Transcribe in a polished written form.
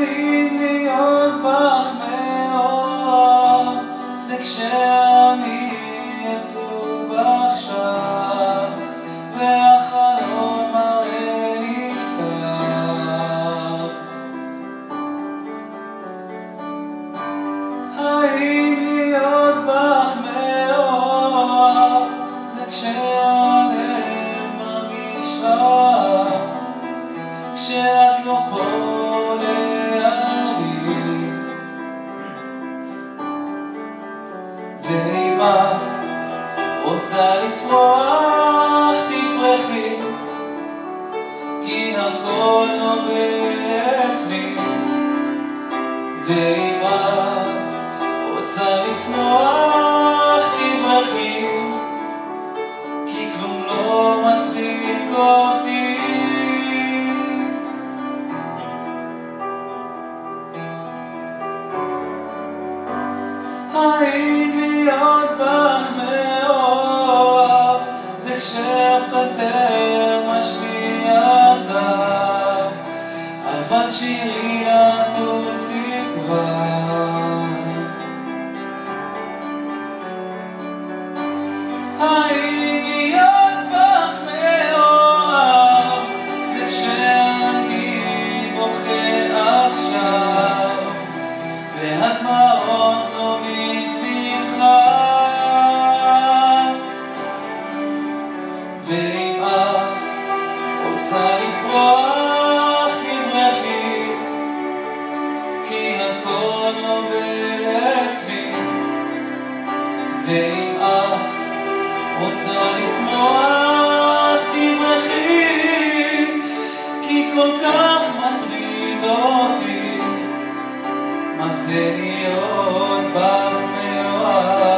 האם להיות בך מאוהב זה כשאני עצוב עכשיו והחלום מראה לי סתיו? האם להיות בך מאוהב זה כשהלב מרגיש רע, כשאת לא פה לידי? ואם את רוצה לפרוח תפרחי, כי הכל נובל אצלי. ואם את רוצה לשמוח תברחי, כי כלום לא מצחיק אותי. האם להיות בך מאוהב זה כשהפסנתר משמיע תו, אבל שירי נטול תקווה? האם להיות בך מאוהב זה כשאני בוכה עכשיו והדמעות לא משמחה? ואם את רוצה לפרוח תברחי, כי הכל נובל אצלי. ואם את רוצה לשמוח תברחי, כי כל כך מטריד אותי מה זה להיות בך מאוהב.